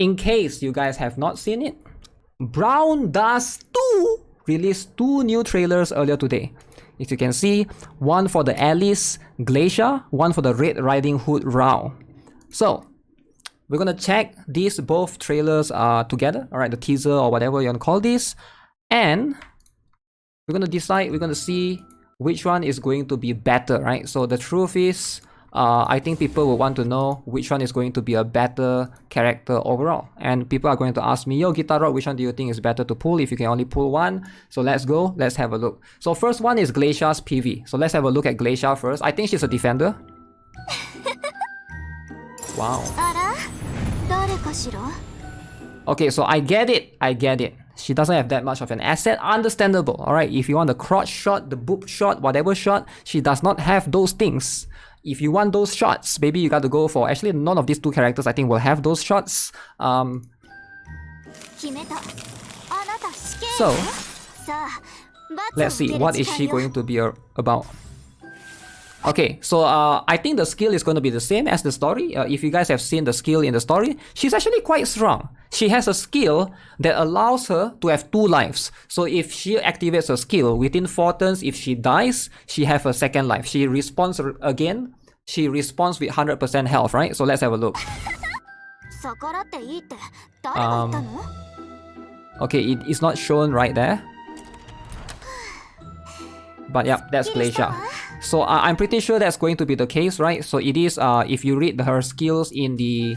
in case you guys have not seen it, Brown does released 2 new trailers earlier today. If you can see, one for the Alice Glacier, one for the Red Riding Hood Rou. So we're gonna check these both trailers together, all right, the teaser or whatever you want to call this, and we're gonna decide, we're gonna see which one is going to be better, right? So the truth is, I think people will want to know which one is going to be a better character overall. And people are going to ask me, yo, GuitarRock, which one do you think is better to pull if you can only pull one? So let's go, let's have a look. So first one is Glacier's PV. So let's have a look at Glacia first. I think she's a defender. Wow. Okay, so I get it. She doesn't have that much of an asset. Understandable, alright? If you want the crotch shot, the boob shot, whatever shot, she does not have those things. If you want those shots, maybe you got to go for... Actually, none of these 2 characters I think will have those shots. So, let's see, what is she going to be about? Okay, so I think the skill is going to be the same as the story. If you guys have seen the skill in the story, she's actually quite strong. She has a skill that allows her to have 2 lives. So if she activates her skill within 4 turns, if she dies, she has a 2nd life. She respawns again. She respawns with 100% health, right? So let's have a look. Okay, it is not shown right there. But yeah, that's Glacia. So I'm pretty sure that's going to be the case, right? So it is, if you read her skills in the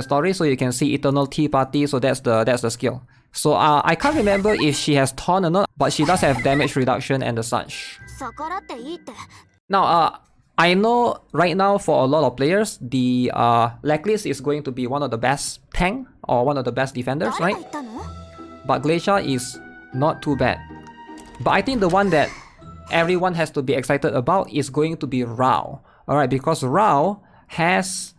story, so you can see Eternal Tea Party, so that's the skill. So I can't remember if she has Taunt or not, but she does have damage reduction and the such. Now, I know right now for a lot of players, the Blacklist is going to be one of the best tank or one of the best defenders, right? But Glacia is not too bad. But I think the one that everyone has to be excited about is going to be Rou. Alright, because Rou has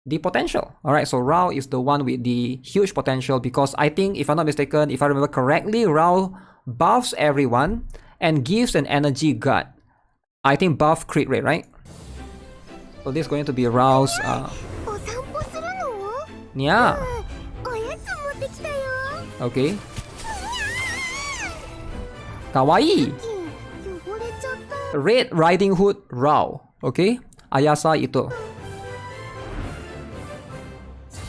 the potential. Alright, so Rou is the one with the huge potential because I think, if I'm not mistaken, if I remember correctly, Rou buffs everyone and gives an energy gut. I think buff crit rate, right? So this is going to be Rou's... yeah. Okay. Kawaii! Red Riding Hood Rou. Okay? Ayasa ito.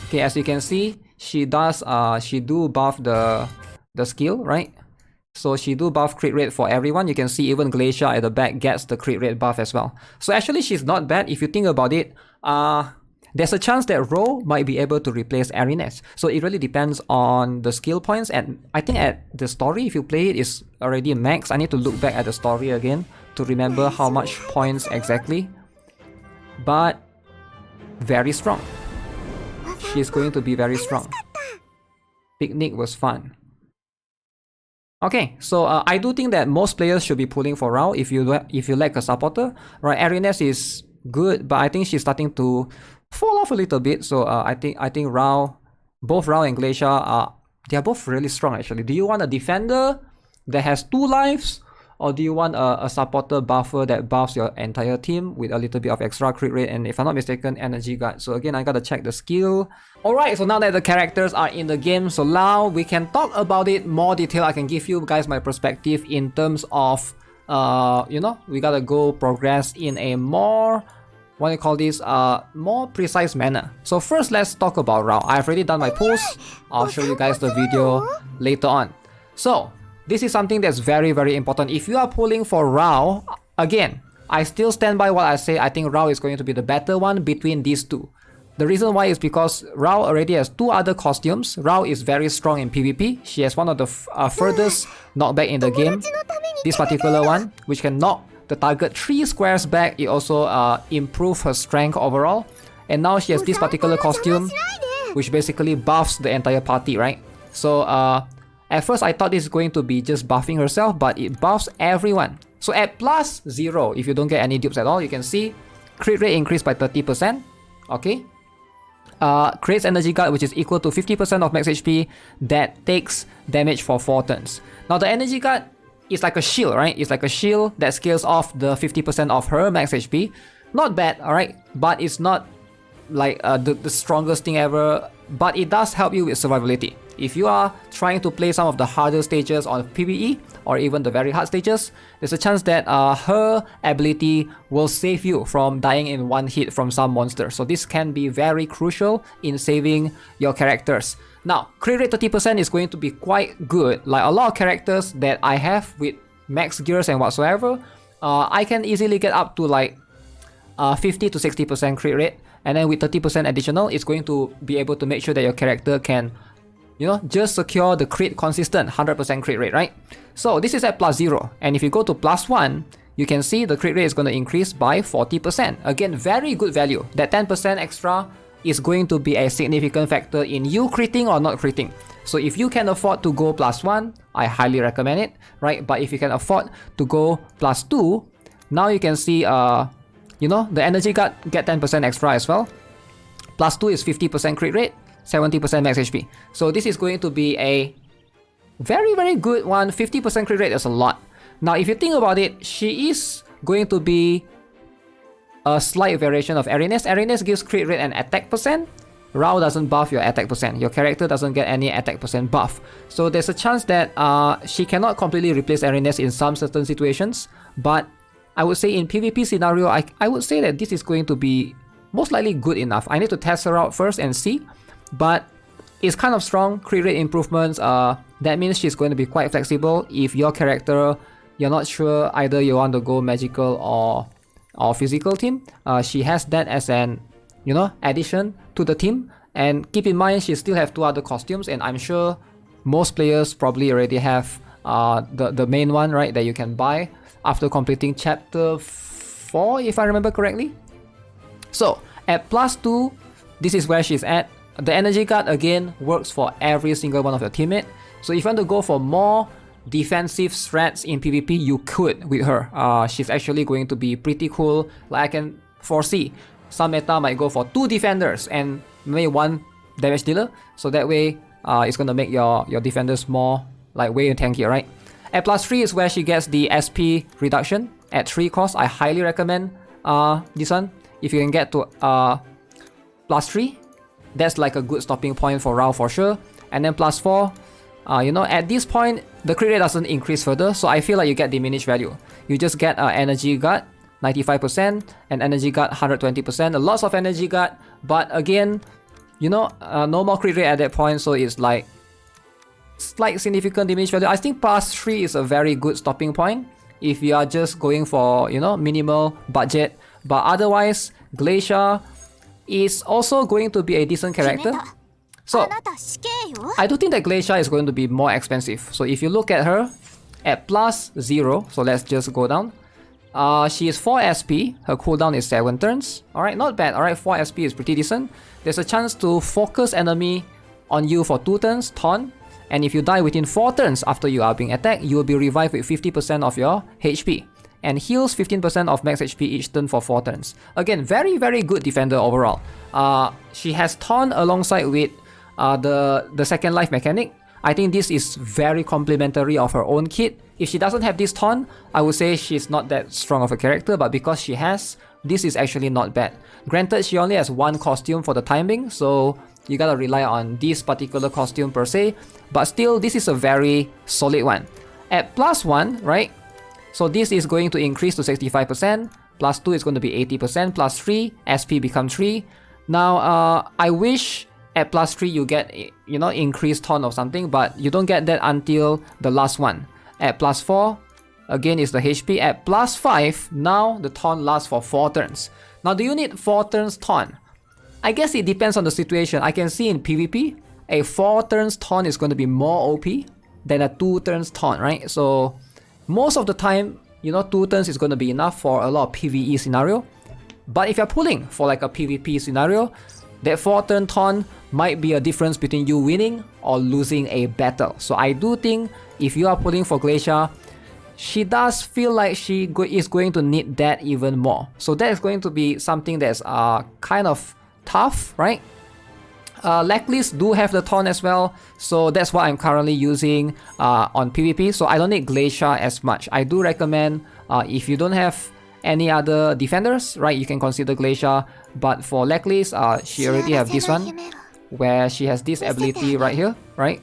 Okay, as you can see, she do buff the skill, right? So she do buff crit rate for everyone. You can see even Glacia at the back gets the crit rate buff as well. So actually she's not bad if you think about it. There's a chance that Rou might be able to replace Ariness. So it really depends on the skill points, and I think at the story, if you play it, is already max. I need to look back at the story again to remember how much points exactly. But very strong. She's going to be very strong. Picnic was fun. Okay, so I do think that most players should be pulling for Rou if you like a supporter. Right, Ariness is good, but I think she's starting to fall off a little bit. So I think Rou, both Rou and Glacia they're both really strong actually. Do you want a defender that has 2 lives, or do you want a supporter buffer that buffs your entire team with a little bit of extra crit rate and, if I'm not mistaken, energy guard? So again, I gotta check the skill. Alright, so now that the characters are in the game, so now we can talk about it more detail. I can give you guys my perspective in terms of you know, we gotta go progress in a more, what do you call this, more precise manner. So first, let's talk about Rou. I've already done my pulls. I'll show you guys the video later on. So this is something that's very, very important. If you are pulling for Rou, again, I still stand by what I say. I think Rou is going to be the better one between these 2. The reason why is because Rou already has 2 other costumes. Rou is very strong in PvP. She has one of the furthest knockback in the game. This particular one, which can knock the target 3 squares back. It also improves her strength overall. And now she has this particular costume, which basically buffs the entire party, right? So at first I thought this is going to be just buffing herself, but it buffs everyone. So at +0, if you don't get any dupes at all, you can see crit rate increased by 30%. Okay. Creates energy guard, which is equal to 50% of max HP that takes damage for 4 turns. Now the energy guard is like a shield, right? It's like a shield that scales off the 50% of her max HP. Not bad, alright? But it's not like the strongest thing ever, but it does help you with survivability. If you are trying to play some of the harder stages on PvE or even the very hard stages, there's a chance that her ability will save you from dying in one hit from some monster. So this can be very crucial in saving your characters. Now, crit rate 30% is going to be quite good. Like a lot of characters that I have with max gears and whatsoever, I can easily get up to like 50 to 60% crit rate, and then with 30% additional, it's going to be able to make sure that your character can, you know, just secure the crit consistent 100% crit rate, right? So this is at +0, and if you go to +1, you can see the crit rate is going to increase by 40%. Again, very good value. That 10% extra is going to be a significant factor in you critting or not critting. So if you can afford to go +1, I highly recommend it, right? But if you can afford to go +2, now you can see, you know, the energy guard get 10% extra as well. +2 is 50% crit rate, 70% max HP. So this is going to be a very, very good one. 50% crit rate is a lot. Now, if you think about it, she is going to be a slight variation of Arenes. Arenes gives crit rate and attack percent. Rou doesn't buff your attack percent. Your character doesn't get any attack percent buff. So there's a chance that she cannot completely replace Arenes in some certain situations. But I would say in PvP scenario, I would say that this is going to be most likely good enough. I need to test her out first and see. But it's kind of strong. Crit rate improvements. That means she's going to be quite flexible. If your character, you're not sure either you want to go magical or physical team, she has that as an, you know, addition to the team. And keep in mind, she still have 2 other costumes, and I'm sure most players probably already have the main one, right, that you can buy after completing chapter 4, if I remember correctly. So at +2, this is where she's at. The energy guard again works for every single one of your teammate. So if you want to go for more defensive strats in PvP, you could with her. She's actually going to be pretty cool. Like I can foresee some meta might go for 2 defenders and maybe 1 damage dealer. So that way it's going to make your defenders more like way tankier, right? At +3 is where she gets the SP reduction at 3 cost. I highly recommend this one. If you can get to +3, that's like a good stopping point for Rou for sure. And then +4, you know, at this point, the crit rate doesn't increase further, so I feel like you get diminished value. You just get energy guard 95% and energy guard 120%. Lots of energy guard, but again, you know, no more crit rate at that point, so it's like slight significant diminished value. I think +3 is a very good stopping point if you are just going for, you know, minimal budget. But otherwise, Glacier is also going to be a decent character. So I do think that Glacier is going to be more expensive. So if you look at her at +0, so let's just go down. She is 4 SP, her cooldown is 7 turns. Alright, not bad. Alright, 4 SP is pretty decent. There's a chance to focus enemy on you for 2 turns, taunt. And if you die within 4 turns after you are being attacked, you will be revived with 50% of your HP. And heals 15% of max HP each turn for 4 turns. Again, very, very good defender overall. She has taunt alongside with the second life mechanic. I think this is very complementary of her own kit. If she doesn't have this taunt, I would say she's not that strong of a character, but because she has, this is actually not bad. Granted, she only has 1 costume for the time being, so you gotta rely on this particular costume per se, but still, this is a very solid one. At +1, right? So this is going to increase to 65%, +2 is going to be 80%, +3, SP becomes 3. Now, I wish at +3 you get, you know, increased taunt or something, but you don't get that until the last one. At +4, again is the HP. At +5, now the taunt lasts for 4 turns. Now, do you need 4 turns taunt? I guess it depends on the situation. I can see in PvP, a 4 turns taunt is going to be more OP than a 2 turns taunt, right? So most of the time, you know, 2 turns is going to be enough for a lot of PvE scenario. But if you're pulling for like a PvP scenario, that 4 turn taunt might be a difference between you winning or losing a battle. So I do think if you are pulling for Glacier, she does feel like she is going to need that even more. So that is going to be something that's kind of tough, right? Lacklist do have the taunt as well, so that's what I'm currently using on PvP. So I don't need Glacier as much. I do recommend if you don't have any other defenders, right, you can consider Glacia. But for Leclis, she already have this one, where she has this ability right here, right?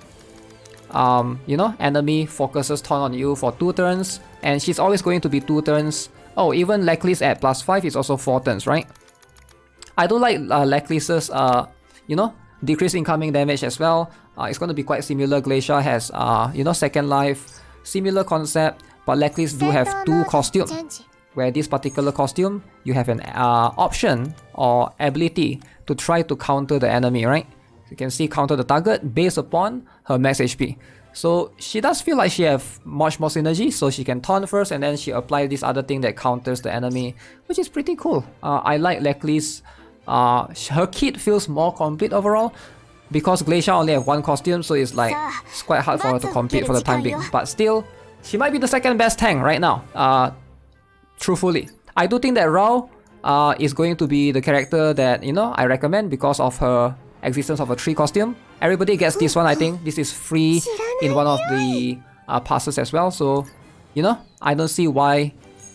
You know, enemy focuses taunt on you for 2 turns, and she's always going to be 2 turns. Oh, even Leclis at +5 is also 4 turns, right? I do like Leclis's, you know, decreased incoming damage as well. It's going to be quite similar. Glacia has, you know, second life, similar concept, but Leclis do have 2 costumes, where this particular costume, you have an option or ability to try to counter the enemy, right? You can see counter the target based upon her max HP. So she does feel like she have much more synergy, so she can taunt first and then she apply this other thing that counters the enemy, which is pretty cool. I like Leclis. Her kit feels more complete overall, because Glacia only have 1 costume, so it's like it's quite hard for her to compete for the time being. But still, she might be the second best tank right now. Truthfully, I do think that Rou is going to be the character that, you know, I recommend because of her existence of a 3 costume. Everybody gets this one. I think this is free in one of the passes as well. So, you know, I don't see why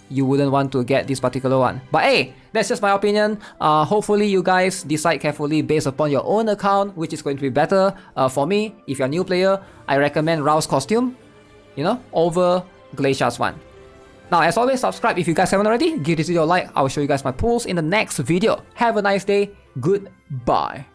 you wouldn't want to get this particular one. But hey, that's just my opinion. Hopefully you guys decide carefully based upon your own account, which is going to be better. For me, if you're a new player, I recommend Rou's costume, you know, over Glacia's one. Now, as always, subscribe if you guys haven't already. Give this video a like. I'll show you guys my pulls in the next video. Have a nice day. Goodbye.